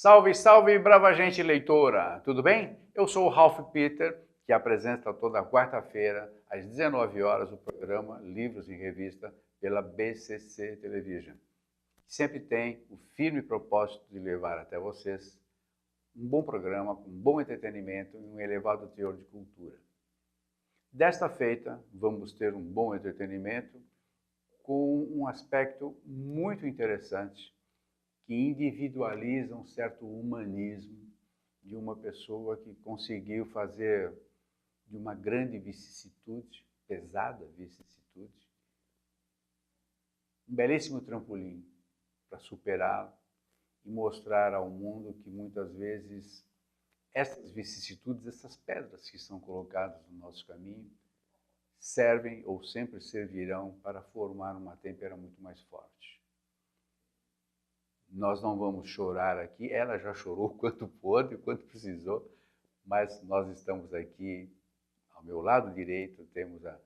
Salve, salve, brava gente leitora! Tudo bem? Eu sou o Ralph Peter, que apresenta toda quarta-feira, às 19 horas, o programa Livros em Revista pela BCC Television. Sempre tem o firme propósito de levar até vocês um bom programa, com bom entretenimento e um elevado teor de cultura. Desta feita, vamos ter um bom entretenimento com um aspecto muito interessante que individualiza um certo humanismo de uma pessoa que conseguiu fazer de uma grande vicissitude, pesada vicissitude, um belíssimo trampolim para superá-la e mostrar ao mundo que muitas vezes essas vicissitudes, essas pedras que são colocadas no nosso caminho, servem ou sempre servirão para formar uma têmpera muito mais forte. Nós não vamos chorar aqui, ela já chorou quanto pôde, quanto precisou, mas nós estamos aqui, ao meu lado direito, temos a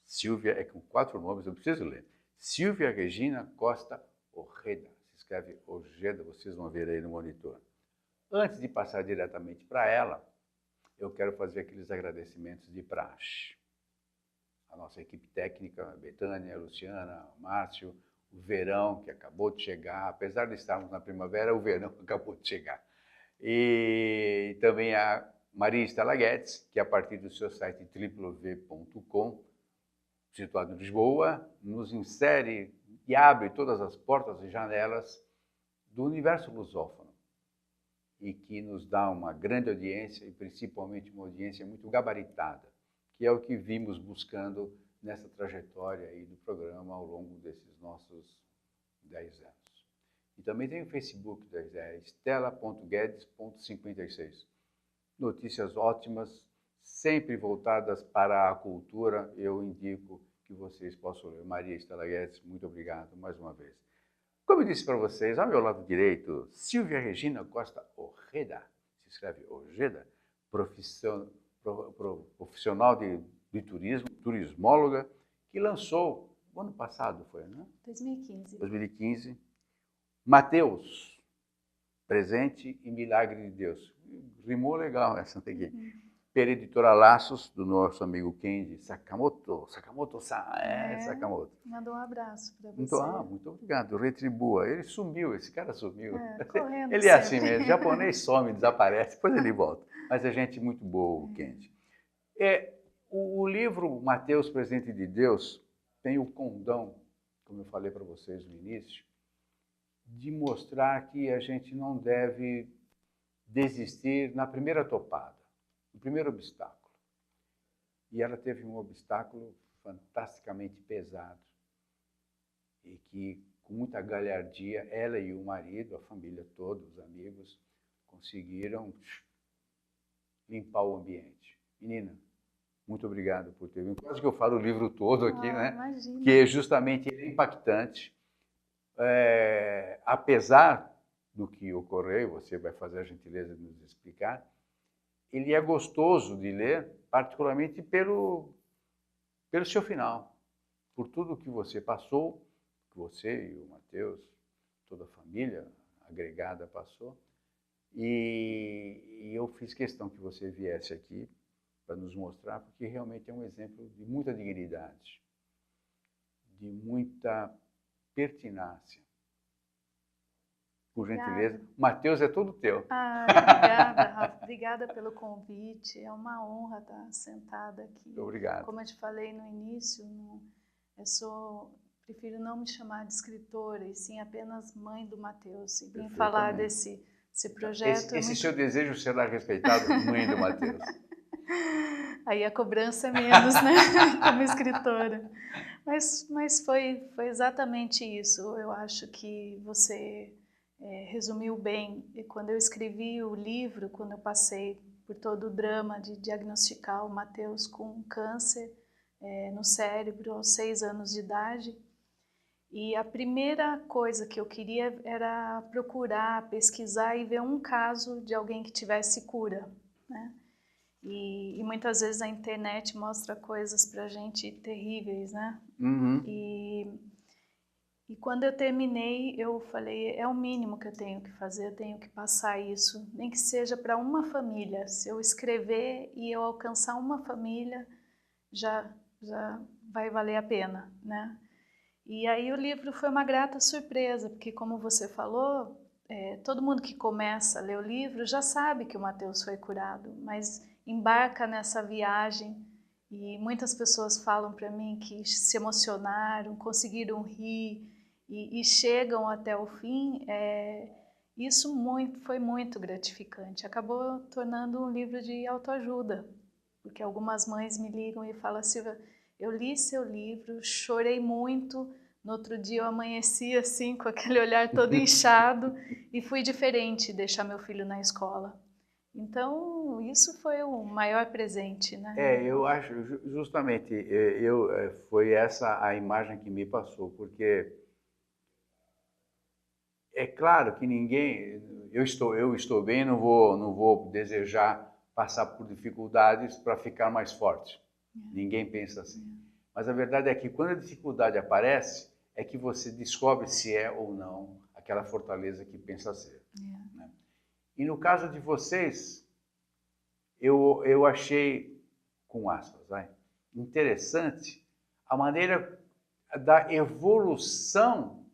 Silvia, é com 4 nomes, eu preciso ler, Silvia Regina Costa Ojeda, se escreve Ojeda, vocês vão ver aí no monitor. Antes de passar diretamente para ela, eu quero fazer aqueles agradecimentos de praxe. A nossa equipe técnica, a Betânia, a Luciana, o Márcio, o verão que acabou de chegar, apesar de estarmos na primavera, o verão acabou de chegar. E também a Maria Estela Guedes, que a partir do seu site www.com, situado em Lisboa, nos insere e abre todas as portas e janelas do universo lusófono e que nos dá uma grande audiência e principalmente uma audiência muito gabaritada, que é o que vimos buscando nessa trajetória aí do programa ao longo desses nossos 10 anos. E também tem o Facebook, estela.guedes.56. Notícias ótimas, sempre voltadas para a cultura, eu indico que vocês possam ler. Maria Estela Guedes, muito obrigado mais uma vez. Como eu disse para vocês, ao meu lado direito, Silvia Regina Costa Ojeda, se escreve Ojeda, profissional de turismo, turismóloga, que lançou, o ano passado foi, né? 2015. Mateus, Presente e Milagre de Deus. Rimou legal essa daqui. Pela editora Laços, do nosso amigo Kenji Sakamoto. Sakamoto-san, Sakamoto. Mandou um abraço para você. Muito obrigado, retribua. Ele sumiu, esse cara sumiu. Correndo ele é sempre. assim mesmo, japonês some, desaparece, depois ele volta. Mas é gente muito boa, o Kenji. O livro Mateus, Presente de Deus, tem o condão, como eu falei para vocês no início, de mostrar que a gente não deve desistir na primeira topada, no primeiro obstáculo. E ela teve um obstáculo fantasticamente pesado e que, com muita galhardia, ela e o marido, a família toda, os amigos, conseguiram limpar o ambiente. Menina, muito obrigado por ter vindo. Quase que eu falo o livro todo aqui, né? Imagina. Que justamente é impactante. Apesar do que ocorreu, você vai fazer a gentileza de nos explicar, ele é gostoso de ler, particularmente pelo seu final, por tudo que você passou, que você e o Mateus, toda a família agregada passou, e eu fiz questão que você viesse aqui para nos mostrar, porque realmente é um exemplo de muita dignidade, de muita pertinácia. Por gentileza. Obrigada. Mateus, é todo teu. Obrigada, Rafa. Obrigada pelo convite. É uma honra estar sentada aqui. Muito obrigado. Como eu te falei no início, prefiro não me chamar de escritora, e sim apenas mãe do Mateus. E vim falar desse projeto. Esse seu desejo será respeitado, mãe do Mateus. Aí a cobrança é menos, né? Como escritora. Mas foi exatamente isso. Eu acho que você resumiu bem. E quando eu escrevi o livro, quando eu passei por todo o drama de diagnosticar o Mateus com câncer no cérebro aos 6 anos de idade, e a primeira coisa que eu queria era procurar, pesquisar e ver um caso de alguém que tivesse cura, né? E muitas vezes a internet mostra coisas pra gente terríveis, né? Uhum. E quando eu terminei, eu falei, é o mínimo que eu tenho que fazer, eu tenho que passar isso, nem que seja para uma família. Se eu escrever e eu alcançar uma família, já vai valer a pena, né? E aí o livro foi uma grata surpresa, porque como você falou, todo mundo que começa a ler o livro já sabe que o Mateus foi curado, mas embarca nessa viagem e muitas pessoas falam para mim que se emocionaram, conseguiram rir e chegam até o fim. Isso foi muito gratificante, acabou tornando um livro de autoajuda, porque algumas mães me ligam e falam, Silvia, eu li seu livro, chorei muito, no outro dia eu amanheci assim, com aquele olhar todo inchado, e fui diferente deixar meu filho na escola. Então, isso foi o maior presente, né? Eu acho, justamente, foi essa a imagem que me passou, porque é claro que ninguém, eu estou bem, não vou desejar passar por dificuldades para ficar mais forte. Ninguém pensa assim. Mas a verdade é que quando a dificuldade aparece, é que você descobre se é ou não aquela fortaleza que pensa ser. Né? E no caso de vocês, eu achei, com aspas, interessante a maneira da evolução.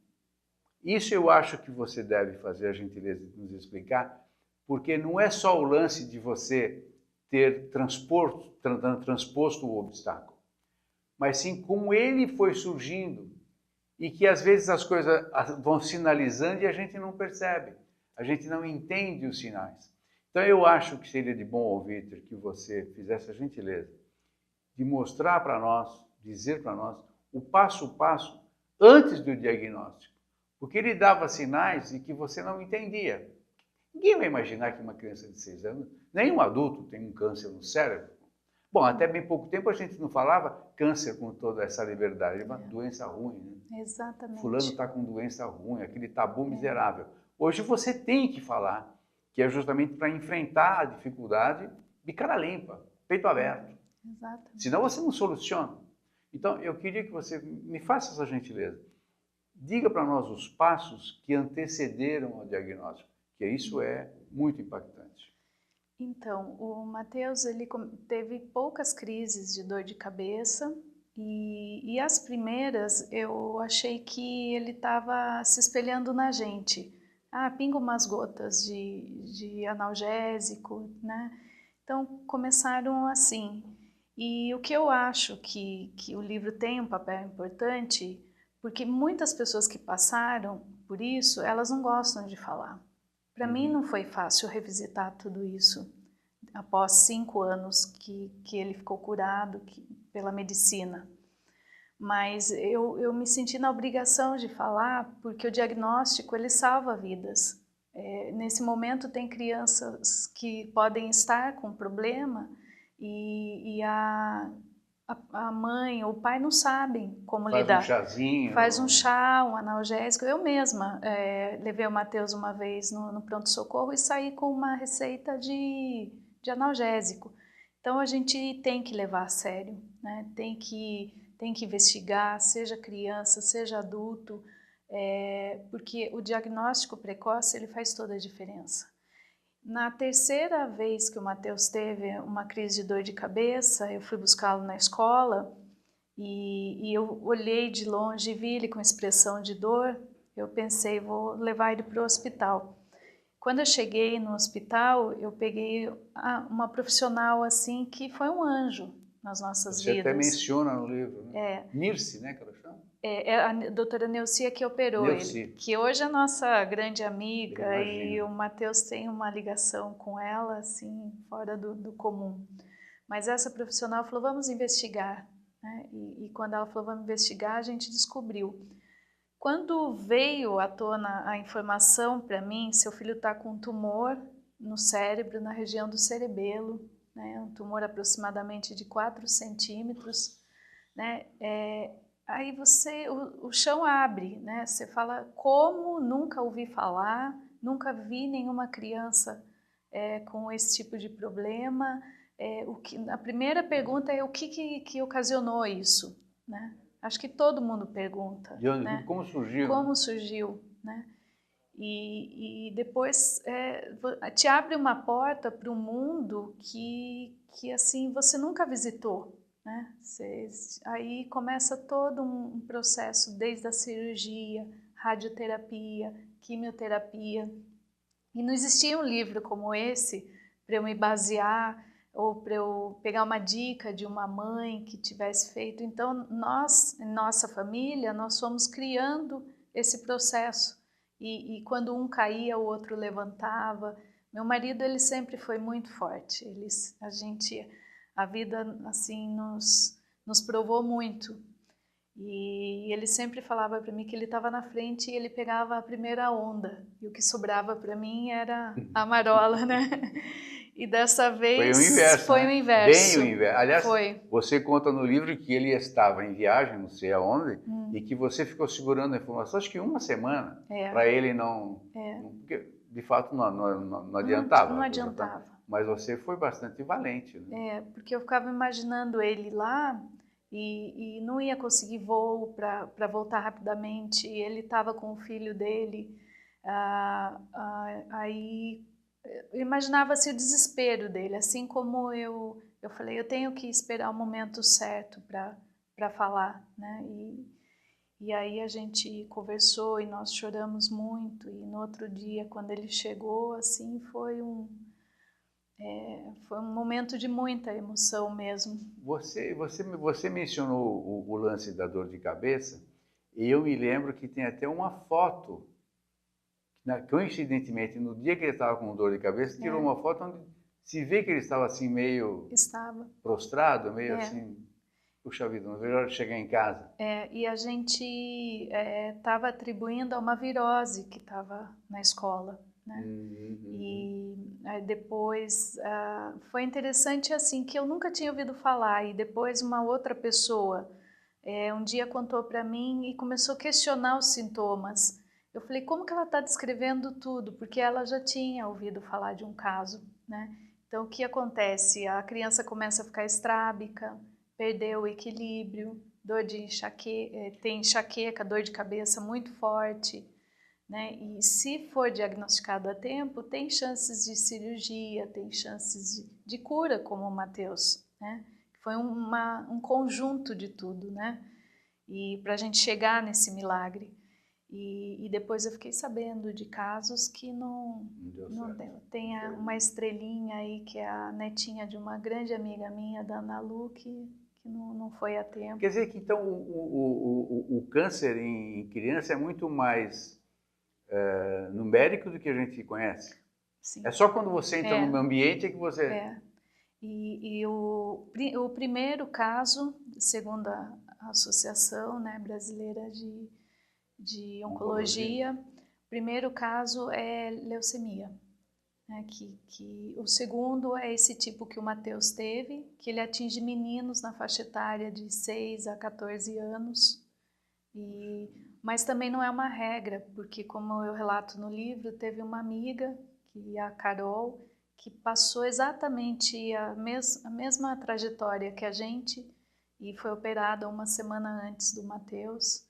Isso eu acho que você deve fazer a gentileza de nos explicar, porque não é só o lance de você ter transposto o obstáculo, mas sim como ele foi surgindo e que às vezes as coisas vão sinalizando e a gente não percebe, a gente não entende os sinais. Então eu acho que seria de bom ouvir que você fizesse a gentileza de mostrar para nós, dizer para nós, o passo a passo antes do diagnóstico, porque ele dava sinais e que você não entendia. Ninguém vai imaginar que uma criança de 6 anos, nenhum adulto tem um câncer no cérebro. Bom, até bem pouco tempo a gente não falava câncer com toda essa liberdade, é uma doença ruim, né? Exatamente. Fulano está com doença ruim, aquele tabu miserável. Hoje você tem que falar, que é justamente para enfrentar a dificuldade de cara limpa, peito aberto. Exatamente. Senão você não soluciona. Então, eu queria que você me faça essa gentileza. Diga para nós os passos que antecederam ao diagnóstico, que isso é muito impactante. Então, o Mateus ele teve poucas crises de dor de cabeça e as primeiras eu achei que ele estava se espelhando na gente. Pinga umas gotas de analgésico, né? Então, começaram assim. E o que eu acho que o livro tem um papel importante, porque muitas pessoas que passaram por isso, elas não gostam de falar. Para mim não foi fácil revisitar tudo isso, após 5 anos que ele ficou curado pela medicina. Mas eu me senti na obrigação de falar, porque o diagnóstico ele salva vidas. Nesse momento tem crianças que podem estar com problema e a mãe ou o pai não sabem como lidar. Faz um chazinho. Faz um chá, um analgésico. Eu mesma levei o Mateus uma vez no pronto-socorro e saí com uma receita de analgésico. Então a gente tem que levar a sério, né? Tem que investigar, seja criança, seja adulto, porque o diagnóstico precoce ele faz toda a diferença. Na terceira vez que o Mateus teve uma crise de dor de cabeça, eu fui buscá-lo na escola e eu olhei de longe e vi ele com expressão de dor. Eu pensei, vou levar ele para o hospital. Quando eu cheguei no hospital, eu peguei uma profissional assim que foi um anjo nas nossas vidas. Você até menciona no livro, né? Nirce, né, que ela chama? É a doutora Neucia que operou ele, que hoje é nossa grande amiga e o Mateus tem uma ligação com ela, assim, fora do comum. Mas essa profissional falou, vamos investigar, né? E quando ela falou, vamos investigar, a gente descobriu. Quando veio à tona a informação para mim, seu filho está com um tumor no cérebro, na região do cerebelo, né? Um tumor aproximadamente de 4 centímetros, né? Aí o chão abre, né? Você fala, como nunca ouvi falar, nunca vi nenhuma criança com esse tipo de problema. A primeira pergunta é o que ocasionou isso, né? Acho que todo mundo pergunta, De onde, né? como surgiu? Como surgiu, né? E depois te abre uma porta para um mundo que assim você nunca visitou, né? Aí começa todo um processo, desde a cirurgia, radioterapia, quimioterapia. E não existia um livro como esse para eu me basear ou para eu pegar uma dica de uma mãe que tivesse feito. Então nós, em nossa família, nós fomos criando esse processo. E quando um caía, o outro levantava. Meu marido, ele sempre foi muito forte. A vida assim nos provou muito. E ele sempre falava para mim que ele estava na frente e ele pegava a primeira onda. E o que sobrava para mim era a marola, né? E dessa Foi o vez inverso, foi né? o inverso. Bem o inverso. Aliás, foi. você conta no livro que ele estava em viagem, não sei aonde, e que você ficou segurando a informação, acho que uma semana, para ele não... Porque, de fato, não adiantava. Não adiantava. Mas você foi bastante valente. Né? Porque eu ficava imaginando ele lá e não ia conseguir voo para voltar rapidamente. Ele estava com o filho dele. Aí eu imaginava-se o desespero dele, assim como eu falei, eu tenho que esperar o momento certo para falar, né? E aí a gente conversou e nós choramos muito, e no outro dia, quando ele chegou, assim, foi um momento de muita emoção mesmo. Você mencionou o lance da dor de cabeça, e eu me lembro que tem até uma foto, coincidentemente, no dia que ele estava com dor de cabeça, tirou uma foto onde se vê que ele estava assim meio prostrado, meio assim, puxa vida, não vejo a hora de chegar em casa. E a gente estava atribuindo a uma virose que estava na escola, né? E aí depois foi interessante assim que eu nunca tinha ouvido falar, e depois uma outra pessoa um dia contou para mim e começou a questionar os sintomas. Eu falei, como que ela está descrevendo tudo? Porque ela já tinha ouvido falar de um caso, né? Então o que acontece? A criança começa a ficar estrábica, perdeu o equilíbrio, tem enxaqueca, dor de cabeça muito forte, né? E se for diagnosticado a tempo, tem chances de cirurgia, tem chances de cura, como o Matheus, né? Foi um conjunto de tudo, né? E para a gente chegar nesse milagre. E depois eu fiquei sabendo de casos que não deu. Tem uma estrelinha aí, que é a netinha de uma grande amiga minha, da Ana Lu, que não foi a tempo. Quer dizer que então o câncer em criança é muito mais numérico do que a gente conhece? Sim. É só quando você entra no ambiente que você... E o primeiro caso, segundo a Associação, né, Brasileira de Oncologia, o primeiro caso é leucemia. Né, que o segundo é esse tipo que o Matheus teve, que ele atinge meninos na faixa etária de 6 a 14 anos, mas também não é uma regra, porque como eu relato no livro, teve uma amiga, que é a Carol, que passou exatamente a mesma trajetória que a gente e foi operada uma semana antes do Matheus,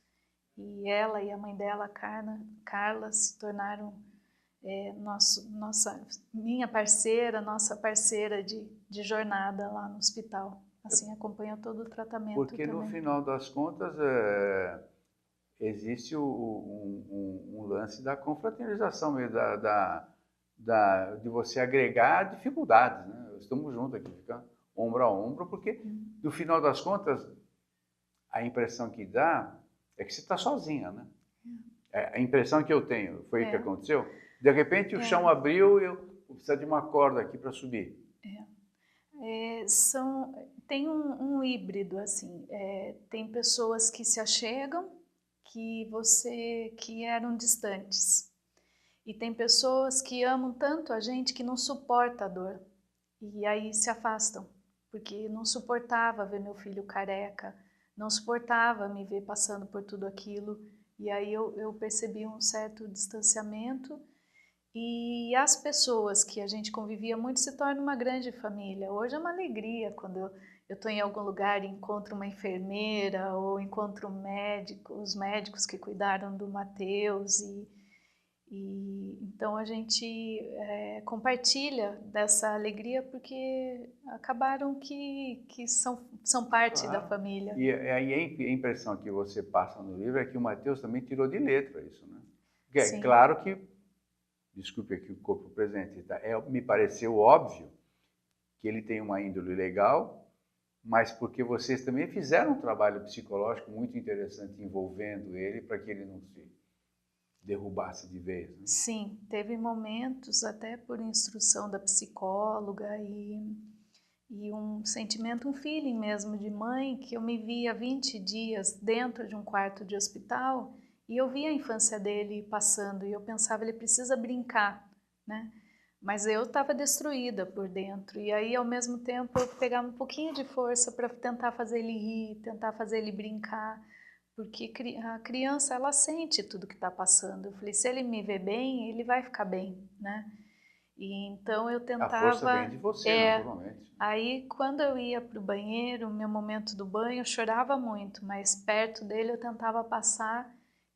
e ela e a mãe dela, Carla, se tornaram minha parceira, nossa parceira de jornada lá no hospital. Assim, acompanha todo o tratamento. Porque também. No final das contas existe um lance da confraternização mesmo, de você agregar dificuldades, né? Estamos juntos aqui, ficando ombro a ombro, porque no final das contas a impressão que dá é que você está sozinha, né? A impressão que eu tenho foi o que aconteceu. De repente o chão abriu e eu vou precisar de uma corda aqui para subir. Tem um híbrido, assim. Tem pessoas que se achegam, que eram distantes. E tem pessoas que amam tanto a gente que não suporta a dor. E aí se afastam, porque não suportava ver meu filho careca, não suportava me ver passando por tudo aquilo. E aí eu percebi um certo distanciamento. E as pessoas que a gente convivia muito se tornam uma grande família. Hoje é uma alegria quando eu estou em algum lugar e encontro uma enfermeira ou encontro um médico, os médicos que cuidaram do Mateus e então a gente compartilha dessa alegria porque acabaram que são parte da família. E aí a impressão que você passa no livro é que o Mateus também tirou de letra isso, né? É claro que, desculpe aqui o corpo presente, tá? Me pareceu óbvio que ele tem uma índole legal, mas porque vocês também fizeram um trabalho psicológico muito interessante envolvendo ele para que ele não se derrubasse de vez, né? Sim, teve momentos, até por instrução da psicóloga e um sentimento, um feeling mesmo de mãe, que eu me via 20 dias dentro de um quarto de hospital e eu via a infância dele passando e eu pensava, ele precisa brincar, né? Mas eu estava destruída por dentro e aí ao mesmo tempo eu pegava um pouquinho de força para tentar fazer ele rir, tentar fazer ele brincar, porque a criança, ela sente tudo que está passando. Eu falei, se ele me vê bem, ele vai ficar bem, né? E então eu tentava... A força vem de você, naturalmente. Aí, quando eu ia para o banheiro, meu momento do banho, eu chorava muito, mas perto dele eu tentava passar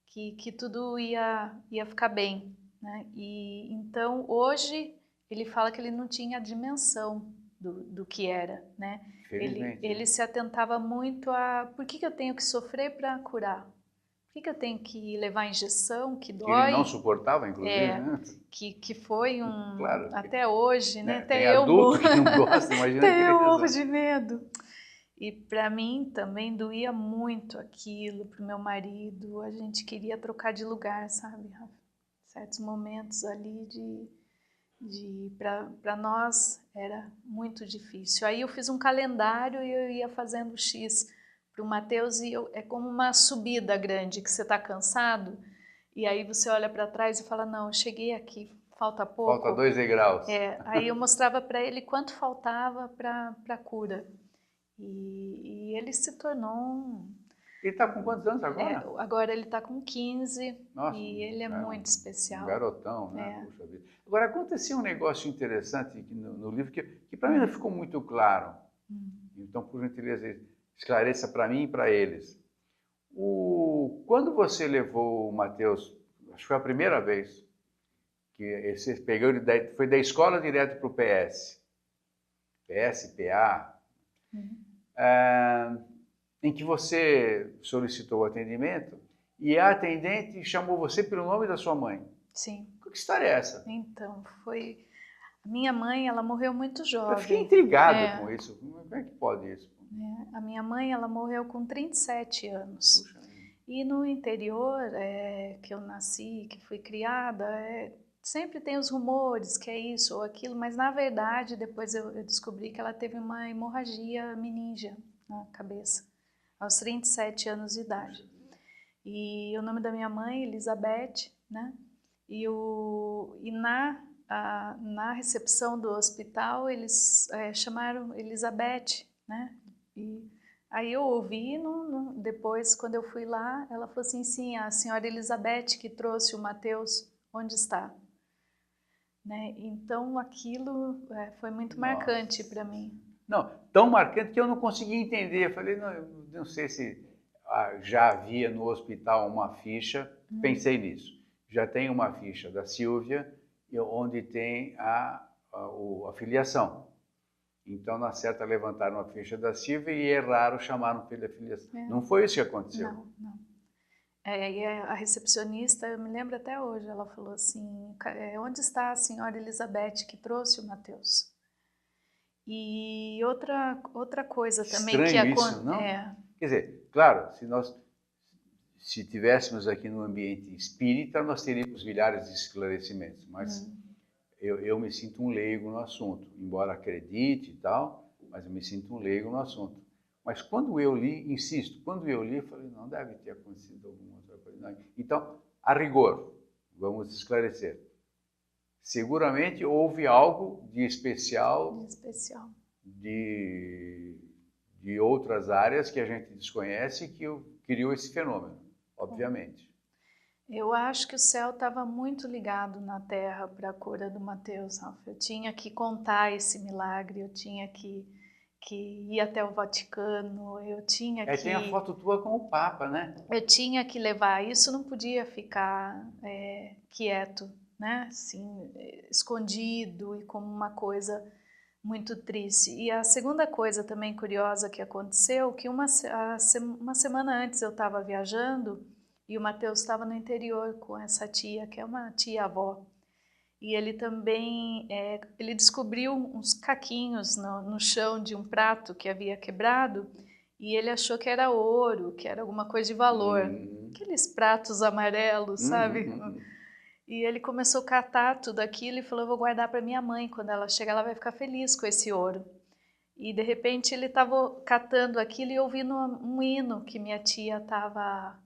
que tudo ia ficar bem, né? E então, hoje, ele fala que ele não tinha a dimensão do que era, né? Ele se atentava muito a por que eu tenho que sofrer para curar? Por que eu tenho que levar injeção, que dói? Que ele não suportava, inclusive, né? Que foi claro, até hoje, né? Até tem eu adulto que não gosta, imagina até eu morro criança. de medo. E para mim também doía muito aquilo, para o meu marido. A gente queria trocar de lugar, sabe, Rafa? Certos momentos ali para nós era muito difícil. Aí eu fiz um calendário e eu ia fazendo X para o Mateus e é como uma subida grande que você está cansado e aí você olha para trás e fala, não, eu cheguei aqui, falta pouco. Falta 2 degraus. Aí eu mostrava para ele quanto faltava para a cura. E ele se tornou Ele está com quantos anos agora? Agora ele está com 15. Nossa, e ele é muito especial. Um garotão, né? Puxa vida. Agora, acontecia um negócio interessante no livro que para mim não ficou muito claro. Então, por gentileza, esclareça para mim e para eles. Quando você levou o Mateus, acho que foi a primeira vez, que você pegou ele, foi da escola direto para o PS, PA, em que você solicitou o atendimento e a atendente chamou você pelo nome da sua mãe. Sim. Que história é essa? Então, foi... A minha mãe, ela morreu muito jovem. Eu fiquei intrigado com isso. Como é que pode isso? A minha mãe, ela morreu com 37 anos. Puxa. E no interior que eu nasci, que fui criada, sempre tem os rumores que é isso ou aquilo, mas na verdade depois eu descobri que ela teve uma hemorragia meníngea na cabeça, aos 37 anos de idade. E o nome da minha mãe, Elizabeth, né? E na recepção do hospital eles chamaram Elizabeth, né? E aí eu ouvi, depois quando eu fui lá, ela falou assim, sim, a senhora Elizabeth que trouxe o Mateus, onde está? Né? Então aquilo foi muito marcante para mim. Não, tão marcante que eu não consegui entender. Eu falei, não sei se já havia no hospital uma ficha, pensei nisso. Já tem uma ficha da Silvia, onde tem a filiação. Então, na certa, levantaram a ficha da Silvia e erraram, chamaram pela filiação. Não foi isso que aconteceu? Não. E a recepcionista, eu me lembro até hoje, ela falou assim, onde está a senhora Elizabeth que trouxe o Mateus? E outra coisa também estranho isso, não? Quer dizer, claro, se tivéssemos aqui no ambiente espírita, nós teríamos milhares de esclarecimentos, mas eu me sinto um leigo no assunto, embora acredite e tal, mas eu me sinto um leigo no assunto. Mas quando eu li, insisto, quando eu li, eu falei, não deve ter acontecido alguma outra coisa. Não. Então, a rigor, vamos esclarecer. Seguramente houve algo de especial, de outras áreas que a gente desconhece que criou esse fenômeno, obviamente. Eu acho que o céu estava muito ligado na terra para a cura do Mateus, Rafa. Eu tinha que contar esse milagre, eu tinha que que ia até o Vaticano, eu tinha que... tem a foto tua com o Papa, né? Eu tinha que levar, isso não podia ficar quieto, né? Assim, escondido e como uma coisa muito triste. E a segunda coisa também curiosa que aconteceu, que uma semana antes eu estava viajando e o Matheus estava no interior com essa tia, que é uma tia-avó. E ele também, ele descobriu uns caquinhos no chão de um prato que havia quebrado e ele achou que era ouro, que era alguma coisa de valor. Aqueles pratos amarelos, sabe? E ele começou a catar tudo aquilo e falou, eu vou guardar para minha mãe, quando ela chegar ela vai ficar feliz com esse ouro. E de repente ele estava catando aquilo e ouvindo um hino que minha tia estava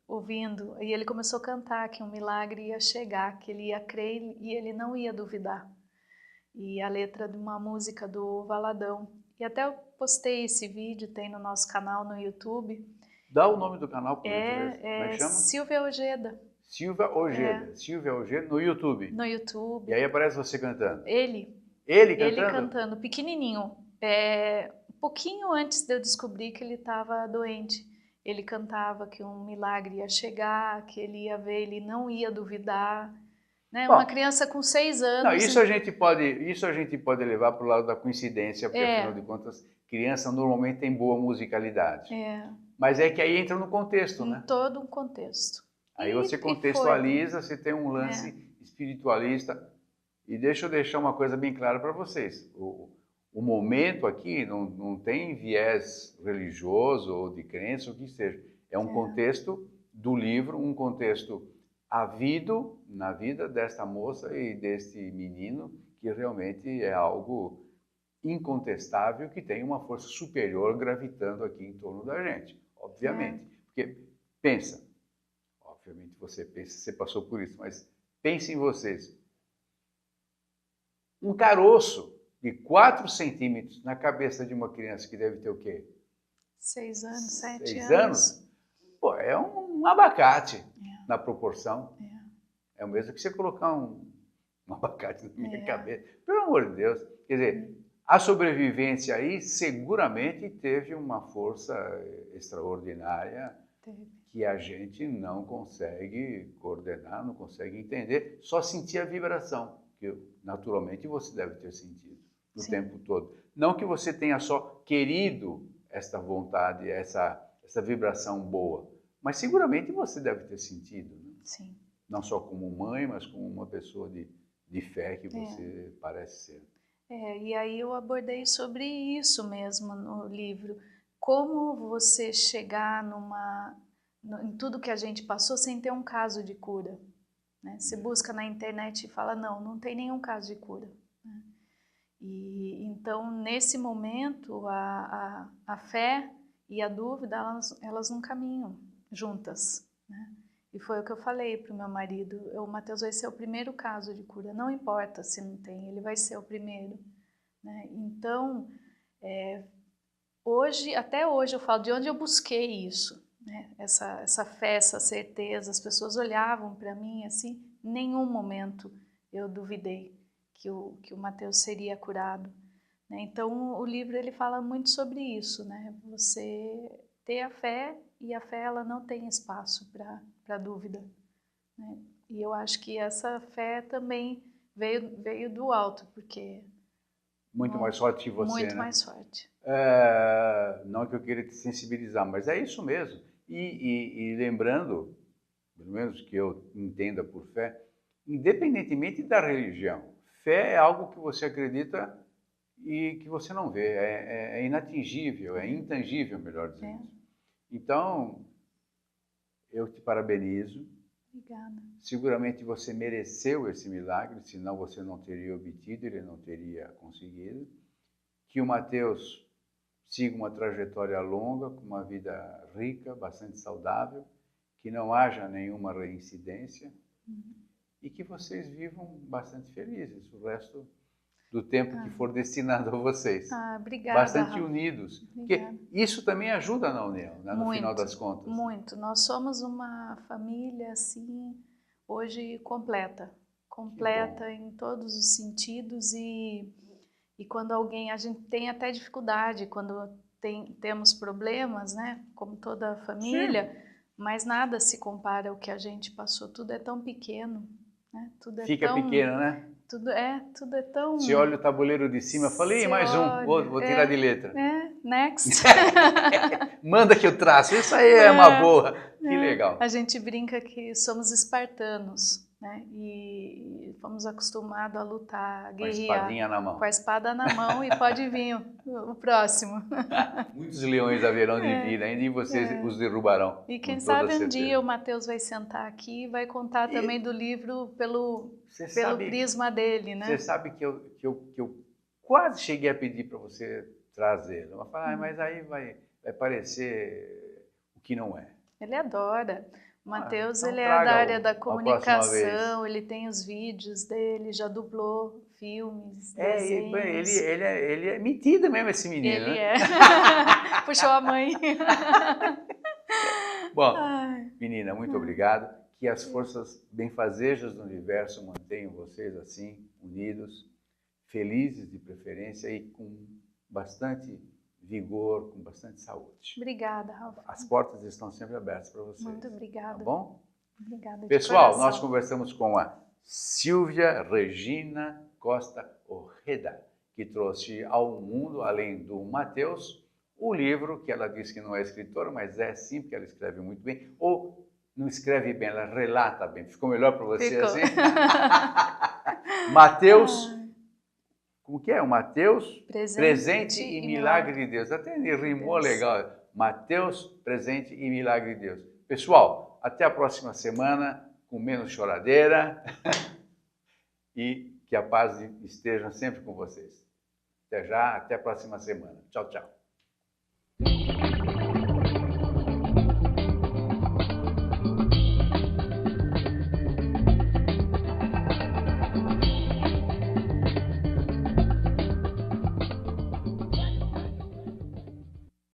ouvindo, e ele começou a cantar que um milagre ia chegar, que ele ia crer e ele não ia duvidar. E a letra de uma música do Valadão. E até eu postei esse vídeo, tem no nosso canal no YouTube. Dá o nome do canal, por gentileza. Como é que chama? Silvia Ojeda. Silvia Ojeda. Silvia Ojeda no YouTube. No YouTube. E aí aparece você cantando. Ele cantando? Ele cantando, pequenininho. Um pouquinho antes de eu descobrir que ele estava doente. Ele cantava que um milagre ia chegar, que ele ia ver, ele não ia duvidar. Né? Bom, uma criança com 6 anos... Não, isso a gente pode levar para o lado da coincidência, porque afinal de contas, criança normalmente tem boa musicalidade. Mas é que aí entra no contexto, né? Em todo um contexto. Aí você contextualiza, você tem um lance espiritualista. E deixa eu deixar uma coisa bem clara para vocês. O momento aqui não tem viés religioso ou de crença, o que seja. É um contexto do livro, um contexto havido na vida desta moça e deste menino, que realmente é algo incontestável, que tem uma força superior gravitando aqui em torno da gente, obviamente. Porque pensa, obviamente você pensa, você passou por isso, mas pense em vocês. Um caroço de 4 centímetros na cabeça de uma criança que deve ter o quê? 6 anos, 7 anos. 6 anos? Pô, é um abacate na proporção. É o mesmo que você colocar um abacate na minha cabeça. Pelo amor de Deus. Quer dizer, a sobrevivência aí seguramente teve uma força extraordinária que a gente não consegue coordenar, não consegue entender, só sentir a vibração, que naturalmente você deve ter sentido o tempo todo. Não que você tenha só querido esta vontade, essa vibração boa, mas seguramente você deve ter sentido, né? Sim. Não só como mãe, mas como uma pessoa de fé que você parece ser. E aí eu abordei sobre isso mesmo no livro. Como você chegar em tudo que a gente passou sem ter um caso de cura. Né? Você busca na internet e fala, não tem nenhum caso de cura. Né? E então, nesse momento, a fé e a dúvida, elas não caminham juntas. Né? E foi o que eu falei para o meu marido, o Matheus vai ser o primeiro caso de cura, não importa se não tem, ele vai ser o primeiro. Né? Então, até hoje eu falo de onde eu busquei isso, né? Essa fé, essa certeza, as pessoas olhavam para mim assim, em nenhum momento eu duvidei que o Matheus seria curado. Né? Então o livro ele fala muito sobre isso, né? Você ter a fé, e a fé ela não tem espaço para dúvida. Né? E eu acho que essa fé também veio do alto, porque... Muito mais forte que você, muito né? mais forte. Não que eu queira te sensibilizar, mas é isso mesmo. E lembrando, pelo menos que eu entenda por fé, independentemente da religião, fé é algo que você acredita e que você não vê, é inatingível, é intangível, melhor dizendo. Então, eu te parabenizo. Obrigada. Seguramente você mereceu esse milagre, senão você não teria obtido, ele não teria conseguido. Que o Matheus siga uma trajetória longa, com uma vida rica, bastante saudável, que não haja nenhuma reincidência e que vocês vivam bastante felizes o resto do tempo que for destinado a vocês. Obrigada, bastante Rafa. Unidos. Obrigada. Porque isso também ajuda na união, né, no final das contas. Muito. Nós somos uma família, assim, hoje completa em todos os sentidos e E quando alguém, a gente tem até dificuldade, quando temos problemas, né? Como toda família, Sim. mas nada se compara ao que a gente passou. Tudo é tão pequeno, né? Tudo é Fica tão, pequeno, né? tudo é tão. Se olha o tabuleiro de cima, falei, mais um, vou tirar de letra. Next. Manda que eu traço, isso aí é uma boa. Que legal. A gente brinca que somos espartanos, né? E fomos acostumados a lutar, a guerrear. Com a espadinha na mão. Com a espada na mão e pode vir o próximo. Muitos leões haverão de vir ainda e vocês os derrubarão. E quem sabe um dia o Matheus vai sentar aqui e vai contar também do livro pelo prisma dele, né? Você sabe que eu quase cheguei a pedir para você trazer. Eu falei, mas aí vai parecer o que não é. Ele adora. O Matheus, então ele é da área da a comunicação, ele tem os vídeos dele, já dublou filmes, desenhos. Ele é metido mesmo, esse menino, Ele né? Puxou a mãe. Bom, menina, muito obrigado. Que as forças benfazejas do universo mantenham vocês assim, unidos, felizes de preferência e com bastante vigor, com bastante saúde. Obrigada, Ralf. As portas estão sempre abertas para vocês. Muito obrigada. Tá bom? Obrigada. Pessoal, nós conversamos com a Silvia Regina Costa Ojeda, que trouxe ao mundo, além do Matheus, o livro que ela disse que não é escritora, mas é sim, porque ela escreve muito bem, ou não escreve bem, ela relata bem. Ficou melhor para você assim? Matheus... Como que é? O Matheus, presente e milagre de Deus. Até ele rimou legal. Matheus, presente e milagre de Deus. Pessoal, até a próxima semana, com menos choradeira. E que a paz esteja sempre com vocês. Até já, até a próxima semana. Tchau, tchau.